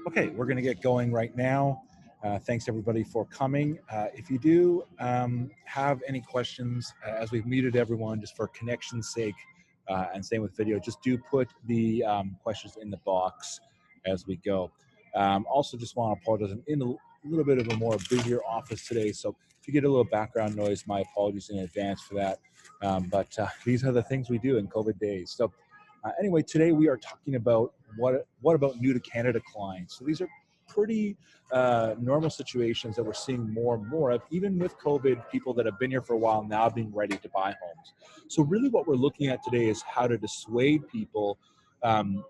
Okay, we're going to get going right now. Thanks everybody for coming. If you do have any questions, as we've muted everyone just for connection's sake, and same with video, just do put the questions in the box as we go. Also, just want to apologize. I'm in a little bit of a more busier office today, so if you get a little background noise, my apologies in advance for that. But these are the things we do in COVID days. So anyway, today we are talking about what about new to Canada clients. So these are pretty normal situations that we're seeing more and more of, even with COVID, people that have been here for a while now being ready to buy homes. So really what we're looking at today is how to dissuade people, um,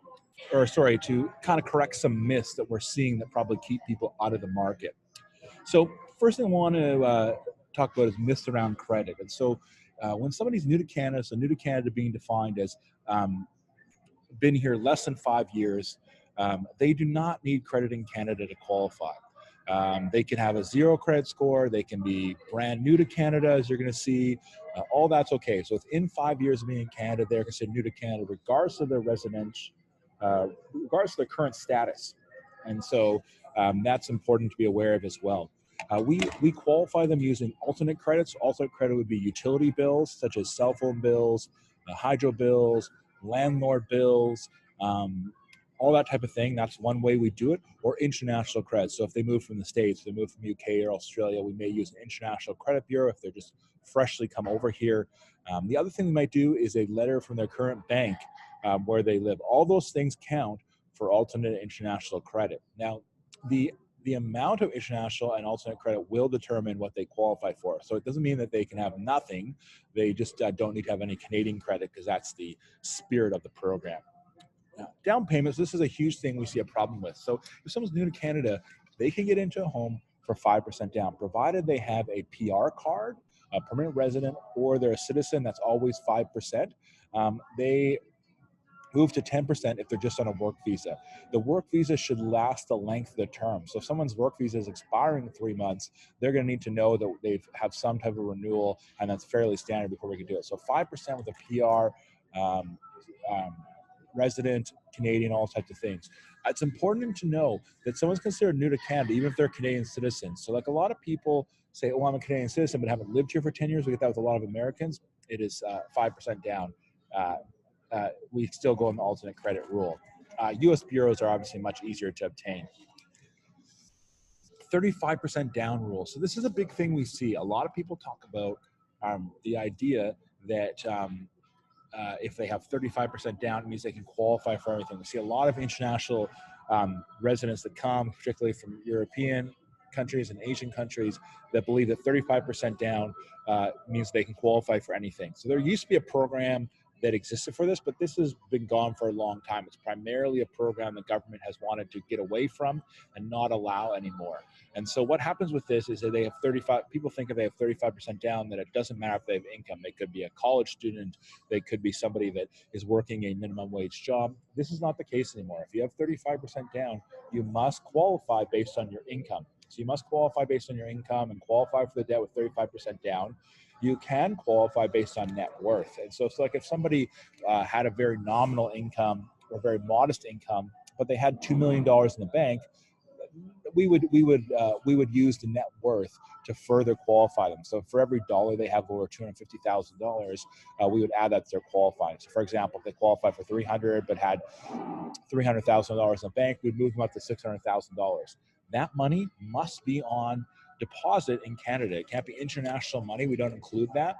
to kind of correct some myths that we're seeing that probably keep people out of the market. So first thing I want to talk about is myths around credit. And so when somebody's new to Canada, so new to Canada being defined as um, been here less than 5 years, they do not need credit in Canada to qualify. They can have a zero credit score. They can be brand new to Canada, as you're going to see. All that's okay. So within 5 years of being in Canada, they're considered new to Canada, regardless of their regardless of their current status. And so that's important to be aware of as well. We qualify them using alternate credits. Alternate credit would be utility bills, such as cell phone bills, hydro bills, landlord bills, um, all that type of thing. That's one way we do it, or international credit. So if they move from the States, if they move from UK or Australia, we may use an international credit bureau if they're just freshly come over here. The other thing we might do is a letter from their current bank where they live. All those things count for alternate international credit. Now, the amount of international and alternate credit will determine what they qualify for. So it doesn't mean that they can have nothing. They just don't need to have any Canadian credit because that's the spirit of the program. Now, down payments, this is a huge thing we see a problem with. So if someone's new to Canada, they can get into a home for 5% down, provided they have a PR card, a permanent resident, or they're a citizen. That's always 5%. They move to 10% if they're just on a work visa. The work visa should last the length of the term. So if someone's work visa is expiring in 3 months, they're going to need to know that they have some type of renewal, and that's fairly standard before we can do it. So 5% with a PR, um, um, resident, Canadian, all types of things. It's important to know that someone's considered new to Canada, even if they're Canadian citizens. So like a lot of people say, oh, I'm a Canadian citizen, but haven't lived here for 10 years. We get that with a lot of Americans. It is 5% down. Uh, we still go in the alternate credit rule. US bureaus are obviously much easier to obtain. 35% down rule. So this is a big thing we see. A lot of people talk about the idea that if they have 35% down, it means they can qualify for everything. We see a lot of international residents that come, particularly from European countries and Asian countries, that believe that 35% down means they can qualify for anything. So there used to be a program that existed for this, but this has been gone for a long time. It's primarily a program the government has wanted to get away from and not allow anymore. And so what happens with this is that they have 35, people think if they have 35% down, that it doesn't matter if they have income. They could be a college student, they could be somebody that is working a minimum wage job. This is not the case anymore. If you have 35% down, you must qualify based on your income. So you must qualify based on your income and qualify for the debt with 35% down. You can qualify based on net worth. And so it's like if somebody had a very nominal income or very modest income, but they had $2 million in the bank, we would use the net worth to further qualify them. So for every dollar they have over $250,000, we would add that to their qualifying. So for example, if they qualify for 300 but had $300,000 in the bank, we'd move them up to $600,000. That money must be on deposit in Canada. It can't be international money. We don't include that.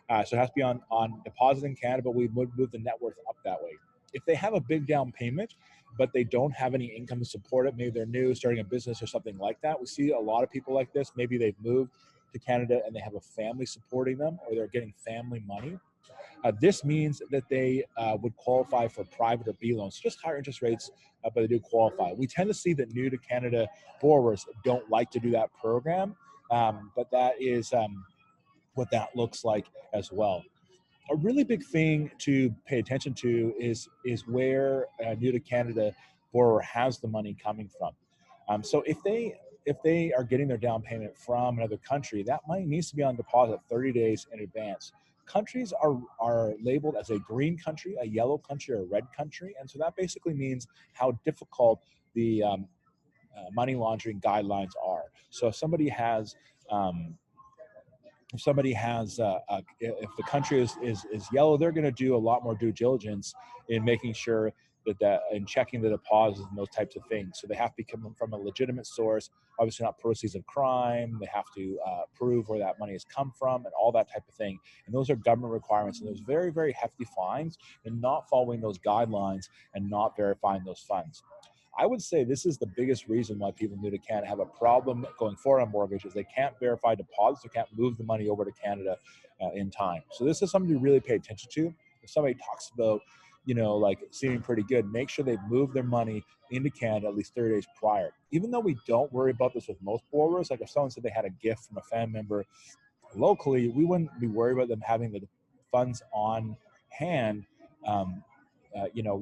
So it has to be on deposit in Canada, but we would move the net worth up that way. If they have a big down payment, but they don't have any income to support it, maybe they're new, starting a business or something like that. We see a lot of people like this. Maybe they've moved to Canada and they have a family supporting them, or they're getting family money. This means that they would qualify for private or B loans, just higher interest rates, but they do qualify. We tend to see that new to Canada borrowers don't like to do that program, but that is what that looks like as well. A really big thing to pay attention to is where a new to Canada borrower has the money coming from. So if they are getting their down payment from another country, that money needs to be on deposit 30 days in advance. Countries are labeled as a green country, a yellow country, or a red country, and so that basically means how difficult the money laundering guidelines are. So if the country is yellow, they're going to do a lot more due diligence in making sure that and checking the deposits and those types of things. So they have to be coming from a legitimate source, obviously not proceeds of crime. They have to prove where that money has come from and all that type of thing. And those are government requirements. And there's very, very hefty fines in not following those guidelines and not verifying those funds. I would say this is the biggest reason why people new to Canada have a problem going forward on mortgages. They can't verify deposits, they can't move the money over to Canada in time. So this is something to really pay attention to. If somebody talks about, like seeming pretty good, make sure they move their money into Canada at least 30 days prior. Even though we don't worry about this with most borrowers, like if someone said they had a gift from a family member locally, we wouldn't be worried about them having the funds on hand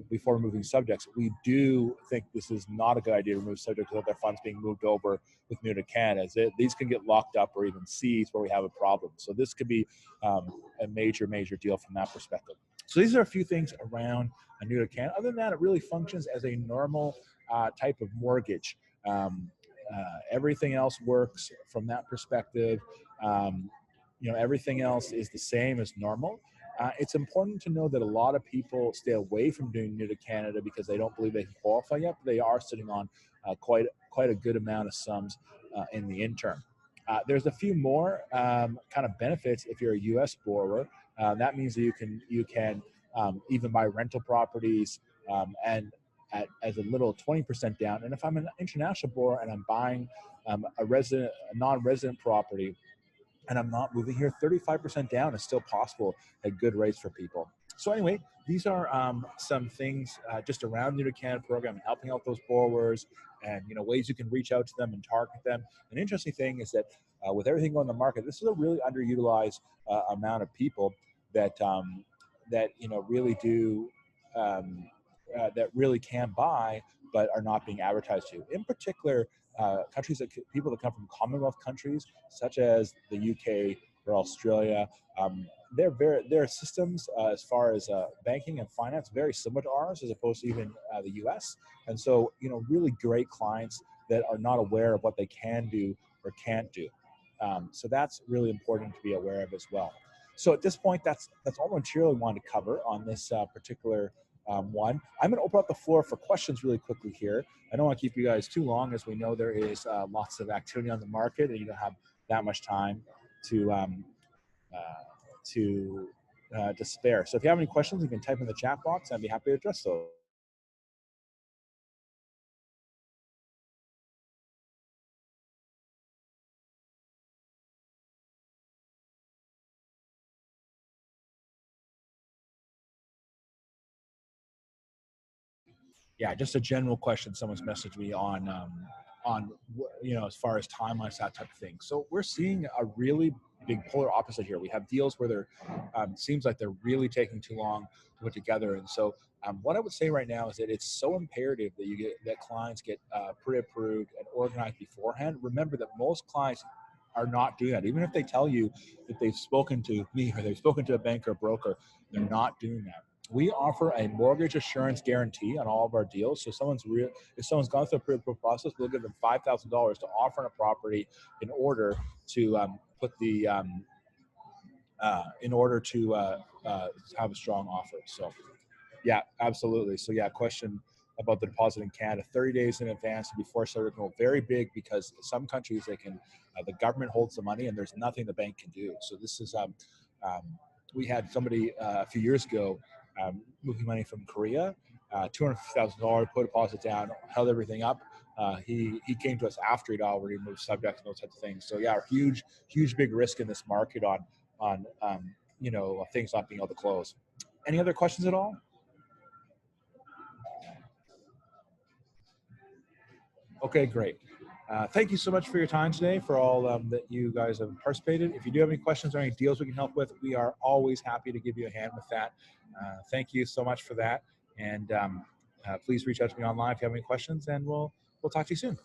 before moving subjects. We do think this is not a good idea to move subjects without their funds being moved over with new to Canada. These can get locked up or even seized where we have a problem. So this could be a major, major deal from that perspective. So these are a few things around a new to Canada. Other than that, it really functions as a normal type of mortgage. Everything else works from that perspective. Everything else is the same as normal. It's important to know that a lot of people stay away from doing new to Canada because they don't believe they can qualify yet, but they are sitting on quite a good amount of sums in the interim. There's a few more kind of benefits if you're a U.S. borrower. That means that you can even buy rental properties and as a little 20% down. And if I'm an international borrower and I'm buying a non-resident property, and I'm not moving here, 35% down is still possible at good rates for people. So anyway, these are some things just around the new to Canada program and helping out those borrowers and ways you can reach out to them and target them. An interesting thing is that with everything on the market, this is a really underutilized amount of people that really do that really can buy but are not being advertised to. In particular, people that come from Commonwealth countries such as the UK or Australia, their systems as far as banking and finance very similar to ours, as opposed to even the US. And so, really great clients that are not aware of what they can do or can't do. So that's really important to be aware of as well. So at this point, that's all the material we wanted to cover on this particular one. I'm going to open up the floor for questions really quickly here. I don't want to keep you guys too long, as we know there is lots of activity on the market, and you don't have that much time to spare. So if you have any questions, you can type in the chat box. I'd be happy to address those. Yeah, just a general question someone's messaged me on as far as timelines, that type of thing. So we're seeing a really big polar opposite here. We have deals where they're seems like they're really taking too long to put together. And so what I would say right now is that it's so imperative that clients get pre-approved and organized beforehand. Remember that most clients are not doing that. Even if they tell you that they've spoken to me or they've spoken to a bank or broker, they're not doing that. We offer a mortgage assurance guarantee on all of our deals. So if someone's gone through a pre-approval process, we'll give them $5,000 to offer on a property in order to have a strong offer. So yeah, absolutely. So yeah, question about the deposit in Canada, 30 days in advance before starting to go very big, because some countries the government holds the money and there's nothing the bank can do. So this is we had somebody a few years ago moving money from Korea, $250,000, put a deposit down, held everything up. He came to us after he'd already moved subjects and those types of things. So yeah, huge big risk in this market on things not being able to close. Any other questions at all? Okay, great. Thank you so much for your time today, for all that you guys have participated. If you do have any questions or any deals we can help with, we are always happy to give you a hand with that. Thank you so much for that. And please reach out to me online if you have any questions, and we'll talk to you soon.